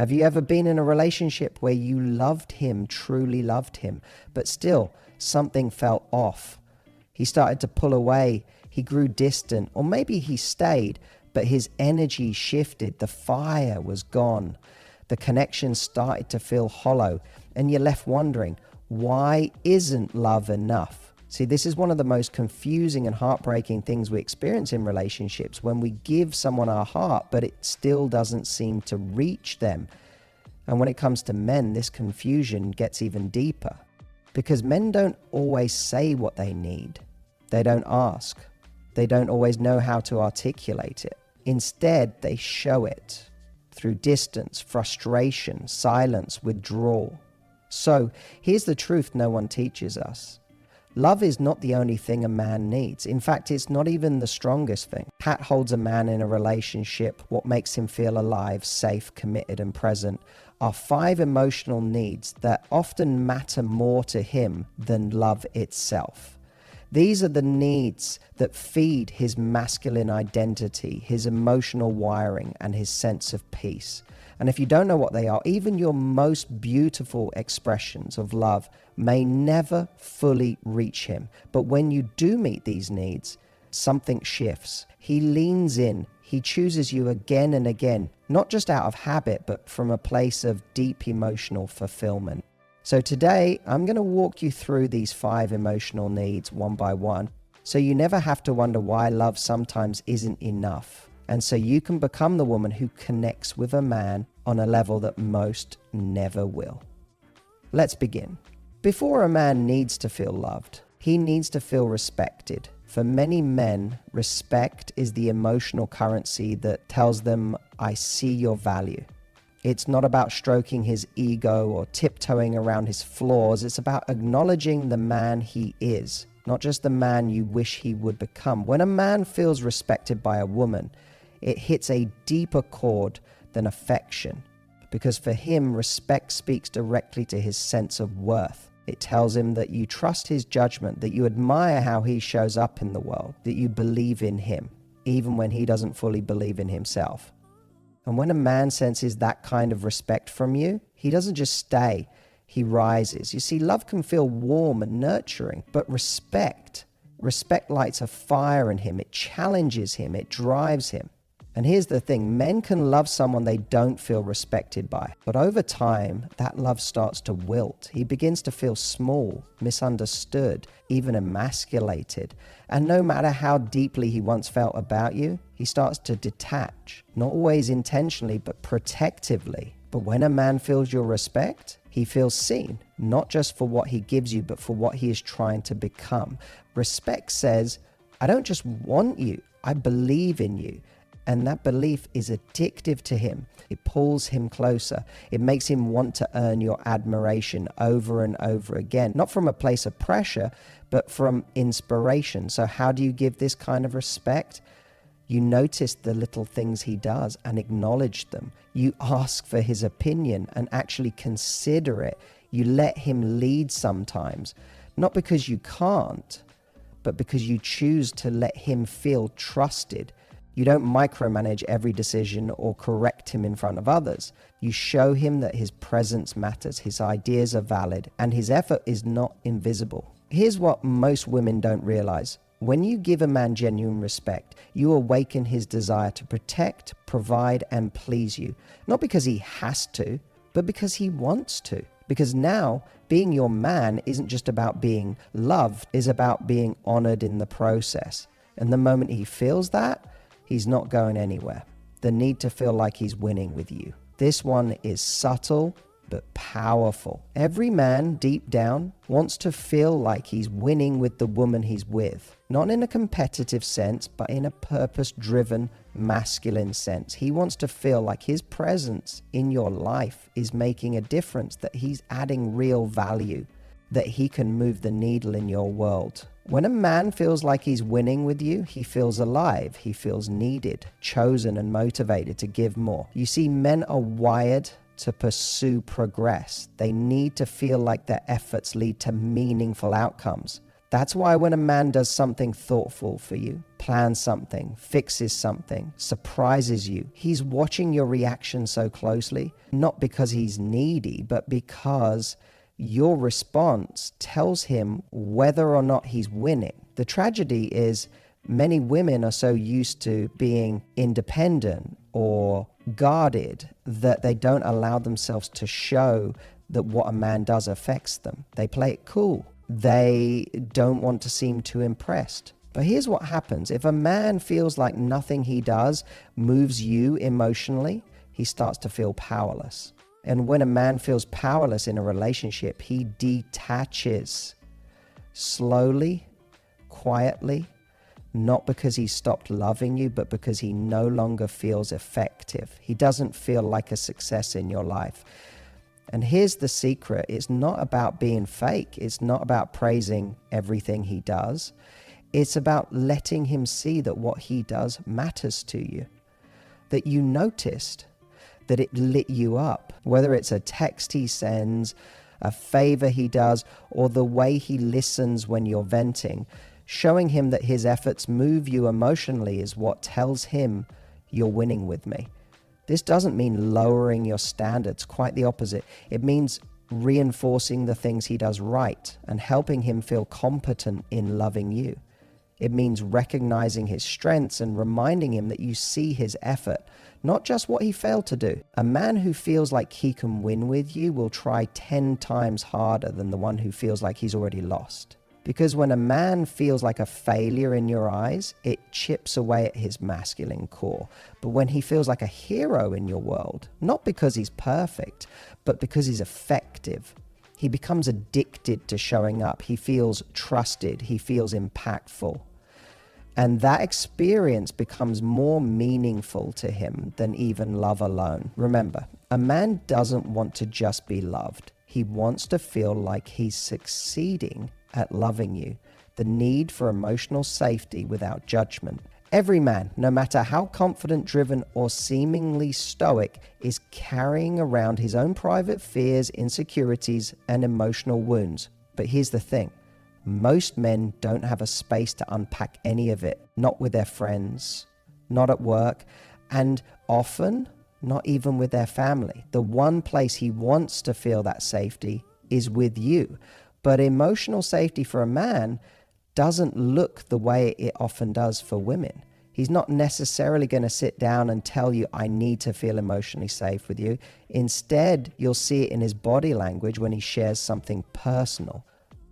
Have you ever been in a relationship where you loved him, truly loved him, but still something felt off? He started to pull away, he grew distant, or maybe he stayed, but his energy shifted, the fire was gone. The connection started to feel hollow, and you're left wondering, why isn't love enough? See, this is one of the most confusing and heartbreaking things we experience in relationships, when we give someone our heart, but it still doesn't seem to reach them. And when it comes to men, this confusion gets even deeper, because men don't always say what they need. They don't ask. They don't always know how to articulate it. Instead, they show it through distance, frustration, silence, withdrawal. So here's the truth no one teaches us. Love is not the only thing a man needs. In fact, it's not even the strongest thing. What holds a man in a relationship, what makes him feel alive, safe, committed, and present, are 5 emotional needs that often matter more to him than love itself. These are the needs that feed his masculine identity, his emotional wiring, and his sense of peace. And if you don't know what they are, even your most beautiful expressions of love may never fully reach him. But when you do meet these needs, something shifts. He leans in. He chooses you again and again, not just out of habit, but from a place of deep emotional fulfillment. So today, I'm going to walk you through these 5 emotional needs one by one, so you never have to wonder why love sometimes isn't enough. And so you can become the woman who connects with a man on a level that most never will. Let's begin. Before a man needs to feel loved, he needs to feel respected. For many men, respect is the emotional currency that tells them, I see your value. It's not about stroking his ego or tiptoeing around his flaws. It's about acknowledging the man he is, not just the man you wish he would become. When a man feels respected by a woman, it hits a deeper chord than affection, because for him, respect speaks directly to his sense of worth. It tells him that you trust his judgment, that you admire how he shows up in the world, that you believe in him, even when he doesn't fully believe in himself. And when a man senses that kind of respect from you, he doesn't just stay, he rises. You see, love can feel warm and nurturing, but respect lights a fire in him. It challenges him, it drives him. And here's the thing, men can love someone they don't feel respected by, but over time, that love starts to wilt. He begins to feel small, misunderstood, even emasculated. And no matter how deeply he once felt about you, he starts to detach, not always intentionally, but protectively. But when a man feels your respect, he feels seen, not just for what he gives you, but for what he is trying to become. Respect says, I don't just want you, I believe in you. And that belief is addictive to him. It pulls him closer. It makes him want to earn your admiration over and over again, not from a place of pressure, but from inspiration. So how do you give this kind of respect? You notice the little things he does and acknowledge them. You ask for his opinion and actually consider it. You let him lead sometimes, not because you can't, but because you choose to let him feel trusted. You don't micromanage every decision or correct him in front of others. You show him that his presence matters, his ideas are valid, and his effort is not invisible. Here's what most women don't realize. When you give a man genuine respect, you awaken his desire to protect, provide, and please you. Not because he has to, but because he wants to. Because now, being your man isn't just about being loved, it's about being honored in the process. And the moment he feels that, he's not going anywhere. The need to feel like he's winning with you. This one is subtle but powerful. Every man deep down wants to feel like he's winning with the woman he's with. Not in a competitive sense, but in a purpose-driven, masculine sense. He wants to feel like his presence in your life is making a difference, that he's adding real value, that he can move the needle in your world. When a man feels like he's winning with you, he feels alive, he feels needed, chosen, and motivated to give more. You see, men are wired to pursue progress. They need to feel like their efforts lead to meaningful outcomes. That's why when a man does something thoughtful for you, plans something, fixes something, surprises you, he's watching your reaction so closely, not because he's needy, but because your response tells him whether or not he's winning. The tragedy is many women are so used to being independent or guarded that they don't allow themselves to show that what a man does affects them. They play it cool. They don't want to seem too impressed. But here's what happens. If a man feels like nothing he does moves you emotionally, he starts to feel powerless. And when a man feels powerless in a relationship, he detaches slowly, quietly, not because he stopped loving you, but because he no longer feels effective. He doesn't feel like a success in your life. And here's the secret. It's not about being fake. It's not about praising everything he does. It's about letting him see that what he does matters to you, that you noticed, that it lit you up, whether it's a text he sends, a favor he does, or the way he listens when you're venting. Showing him that his efforts move you emotionally is what tells him you're winning with me. This doesn't mean lowering your standards, quite the opposite. It means reinforcing the things he does right and helping him feel competent in loving you. It means recognizing his strengths and reminding him that you see his effort, not just what he failed to do. A man who feels like he can win with you will try 10 times harder than the one who feels like he's already lost. Because when a man feels like a failure in your eyes, it chips away at his masculine core. But when he feels like a hero in your world, not because he's perfect, but because he's effective, he becomes addicted to showing up. He feels trusted. He feels impactful. And that experience becomes more meaningful to him than even love alone. Remember, a man doesn't want to just be loved. He wants to feel like he's succeeding at loving you. The need for emotional safety without judgment. Every man, no matter how confident, driven, or seemingly stoic, is carrying around his own private fears, insecurities, and emotional wounds. But here's the thing. Most men don't have a space to unpack any of it, not with their friends, not at work, and often not even with their family. The one place he wants to feel that safety is with you. But emotional safety for a man doesn't look the way it often does for women. He's not necessarily going to sit down and tell you, I need to feel emotionally safe with you. Instead, you'll see it in his body language when he shares something personal.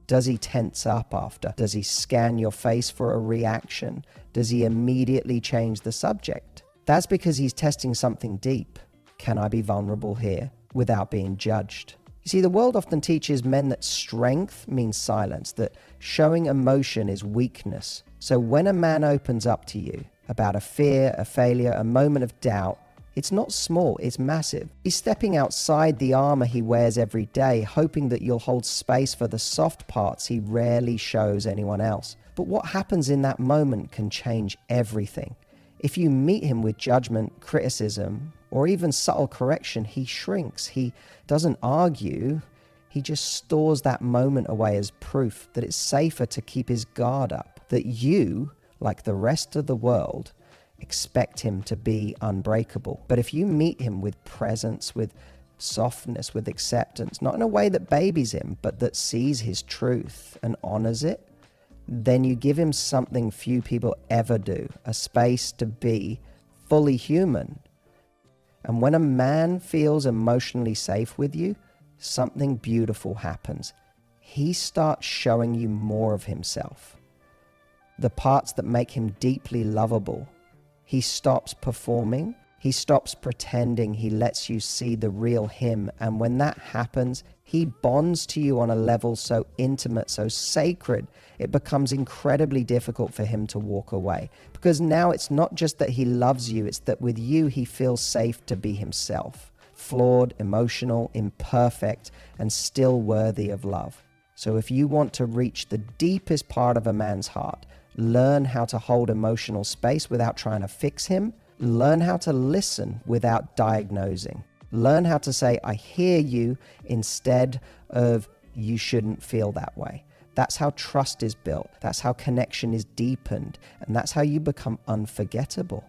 Does he tense up after? Does he scan your face for a reaction? Does he immediately change the subject? That's because he's testing something deep. Can I be vulnerable here without being judged? You see, the world often teaches men that strength means silence, that showing emotion is weakness. So when a man opens up to you about a fear, a failure, a moment of doubt, it's not small, it's massive. He's stepping outside the armor he wears every day, hoping that you'll hold space for the soft parts he rarely shows anyone else. But what happens in that moment can change everything. If you meet him with judgment, criticism, or even subtle correction, he shrinks. He doesn't argue. He just stores that moment away as proof that it's safer to keep his guard up, that you, like the rest of the world, expect him to be unbreakable. But if you meet him with presence, with softness, with acceptance, not in a way that babies him, but that sees his truth and honors it, then you give him something few people ever do, a space to be fully human. And when a man feels emotionally safe with you, something beautiful happens. He starts showing you more of himself, the parts that make him deeply lovable. He stops performing. He stops pretending. He lets you see the real him. And when that happens, he bonds to you on a level so intimate, so sacred, it becomes incredibly difficult for him to walk away. Because now it's not just that he loves you, it's that with you he feels safe to be himself. Flawed, emotional, imperfect, and still worthy of love. So if you want to reach the deepest part of a man's heart, learn how to hold emotional space without trying to fix him, learn how to listen without diagnosing. Learn how to say, I hear you, instead of, you shouldn't feel that way. That's how trust is built. That's how connection is deepened. And that's how you become unforgettable.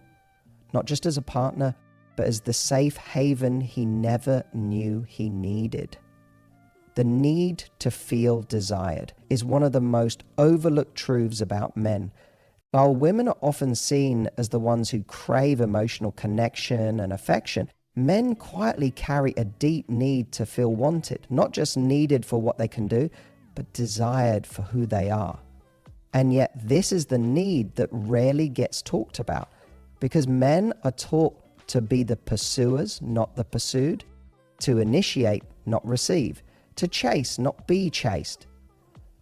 Not just as a partner, but as the safe haven he never knew he needed. The need to feel desired is one of the most overlooked truths about men. While women are often seen as the ones who crave emotional connection and affection, men quietly carry a deep need to feel wanted, not just needed for what they can do, but desired for who they are. And yet this is the need that rarely gets talked about, because men are taught to be the pursuers, not the pursued, to initiate, not receive, to chase, not be chased.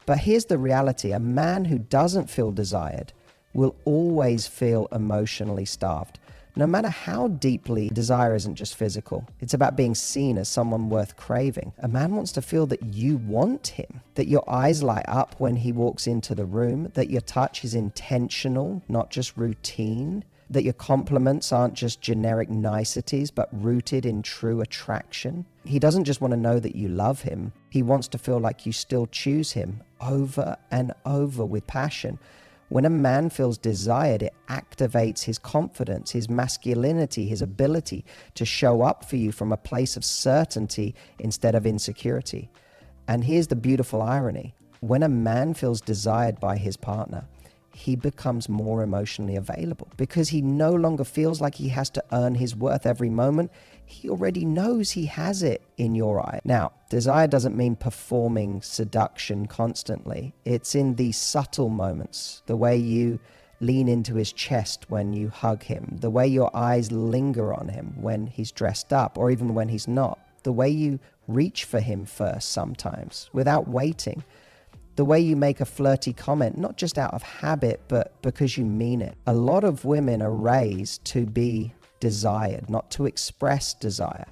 But here's the reality: a man who doesn't feel desired will always feel emotionally starved. No matter how deeply desire isn't just physical, it's about being seen as someone worth craving. A man wants to feel that you want him, that your eyes light up when he walks into the room, that your touch is intentional, not just routine, that your compliments aren't just generic niceties, but rooted in true attraction. He doesn't just want to know that you love him. He wants to feel like you still choose him over and over with passion. When a man feels desired, it activates his confidence, his masculinity, his ability to show up for you from a place of certainty instead of insecurity. And here's the beautiful irony: when a man feels desired by his partner, he becomes more emotionally available because he no longer feels like he has to earn his worth every moment. He already knows he has it in your eye. Now, desire doesn't mean performing seduction constantly. It's in these subtle moments, the way you lean into his chest when you hug him, the way your eyes linger on him when he's dressed up or even when he's not, the way you reach for him first sometimes without waiting, the way you make a flirty comment, not just out of habit, but because you mean it. A lot of women are raised to be desired, not to express desire.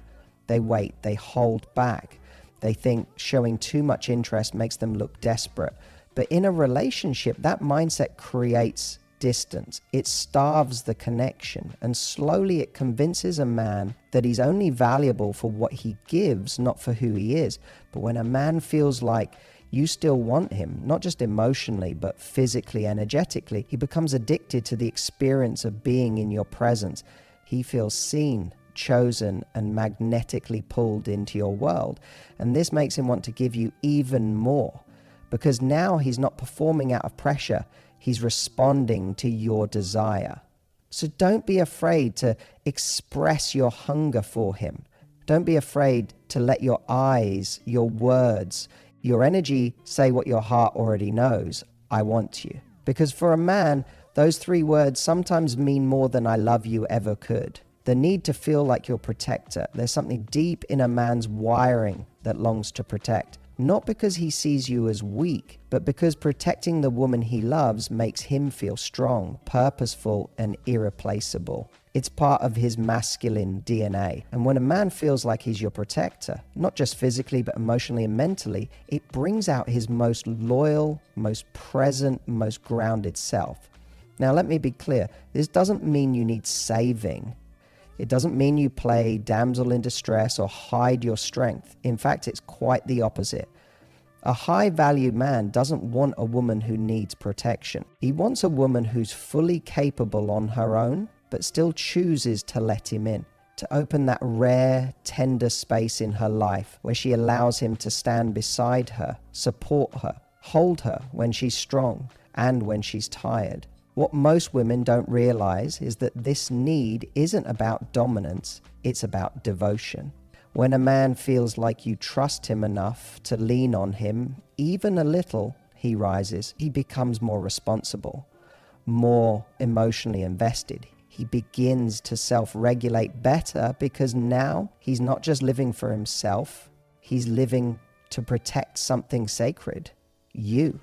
They wait, they hold back. They think showing too much interest makes them look desperate. But in a relationship, that mindset creates distance. It starves the connection, and slowly it convinces a man that he's only valuable for what he gives, not for who he is. But when a man feels like you still want him, not just emotionally, but physically, energetically, he becomes addicted to the experience of being in your presence. He feels seen, chosen, and magnetically pulled into your world. And this makes him want to give you even more, because now he's not performing out of pressure. He's responding to your desire. So don't be afraid to express your hunger for him. Don't be afraid to let your eyes, your words, your energy say what your heart already knows: I want you. Because for a man, those three words sometimes mean more than I love you ever could. The need to feel like your protector. There's something deep in a man's wiring that longs to protect. Not because he sees you as weak, but because protecting the woman he loves makes him feel strong, purposeful, and irreplaceable. It's part of his masculine DNA. And when a man feels like he's your protector, not just physically, but emotionally and mentally, it brings out his most loyal, most present, most grounded self. Now, let me be clear. This doesn't mean you need saving. It doesn't mean you play damsel in distress or hide your strength. In fact, it's quite the opposite. A high-valued man doesn't want a woman who needs protection. He wants a woman who's fully capable on her own, but still chooses to let him in, to open that rare, tender space in her life where she allows him to stand beside her, support her, hold her when she's strong and when she's tired. What most women don't realize is that this need isn't about dominance, it's about devotion. When a man feels like you trust him enough to lean on him, even a little, he rises. He becomes more responsible, more emotionally invested. He begins to self-regulate better because now he's not just living for himself, he's living to protect something sacred, you.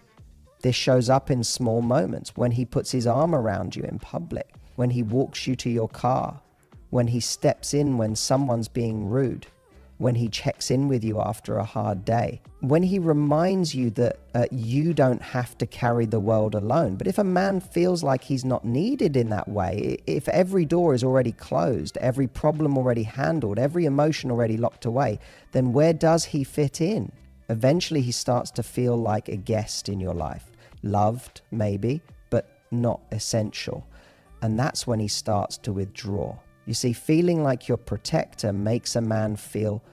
This shows up in small moments: when he puts his arm around you in public, when he walks you to your car, when he steps in when someone's being rude, when he checks in with you after a hard day, when he reminds you that you don't have to carry the world alone. But if a man feels like he's not needed in that way, if every door is already closed, every problem already handled, every emotion already locked away, then where does he fit in? Eventually, he starts to feel like a guest in your life. Loved, maybe, but not essential. And that's when he starts to withdraw. You see, feeling like your protector makes a man feel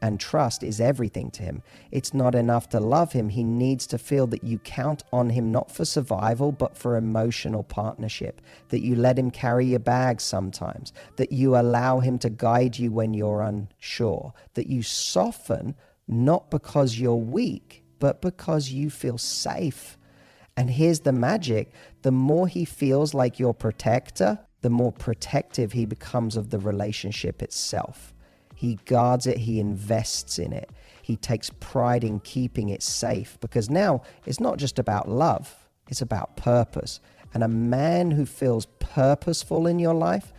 and trust is everything to him. It's not enough to love him. He needs to feel that you count on him, not for survival, but for emotional partnership, that you let him carry your bags sometimes, that you allow him to guide you when you're unsure, that you soften, not because you're weak, but because you feel safe. And here's the magic. The more he feels like your protector, the more protective he becomes of the relationship itself. He guards it, he invests in it. He takes pride in keeping it safe, because now it's not just about love, it's about purpose. And a man who feels purposeful in your life,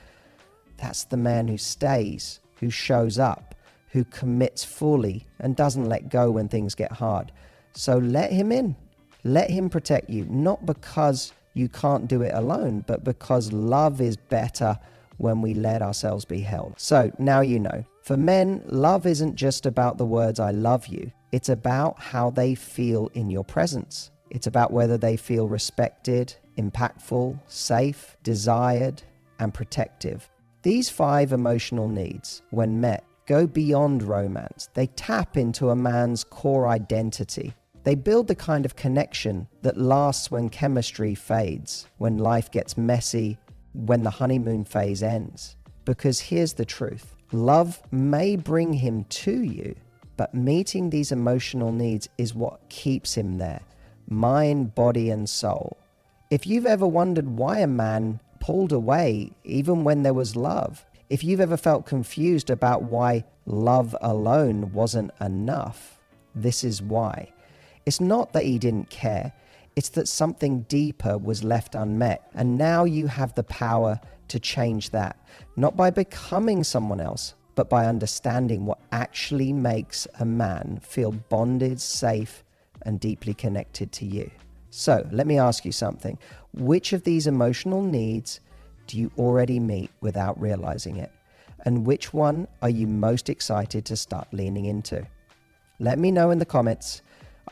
that's the man who stays, who shows up, who commits fully and doesn't let go when things get hard. So let him in. Let him protect you, not because you can't do it alone, but because love is better when we let ourselves be held. So now you know. For men, love isn't just about the words "I love you." It's about how they feel in your presence. It's about whether they feel respected, impactful, safe, desired, and protective. These 5 emotional needs, when met, go beyond romance. They tap into a man's core identity. They build the kind of connection that lasts when chemistry fades, when life gets messy, when the honeymoon phase ends. Because here's the truth. Love may bring him to you, but meeting these emotional needs is what keeps him there. Mind, body, and soul. If you've ever wondered why a man pulled away even when there was love, if you've ever felt confused about why love alone wasn't enough, this is why. It's not that he didn't care. It's that something deeper was left unmet. And now you have the power to change that. Not by becoming someone else, but by understanding what actually makes a man feel bonded, safe, and deeply connected to you. So let me ask you something. Which of these emotional needs do you already meet without realizing it? And which one are you most excited to start leaning into? Let me know in the comments.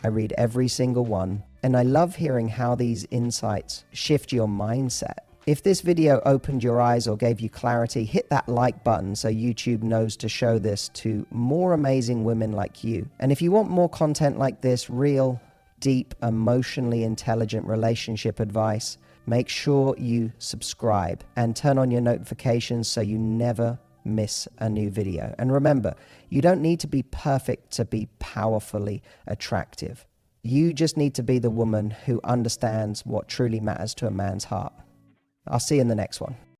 I read every single one, and I love hearing how these insights shift your mindset. If this video opened your eyes or gave you clarity, hit that like button so YouTube knows to show this to more amazing women like you. And if you want more content like this, real, deep, emotionally intelligent relationship advice, make sure you subscribe and turn on your notifications so you never miss a new video. And remember, you don't need to be perfect to be powerfully attractive. You just need to be the woman who understands what truly matters to a man's heart. I'll see you in the next one.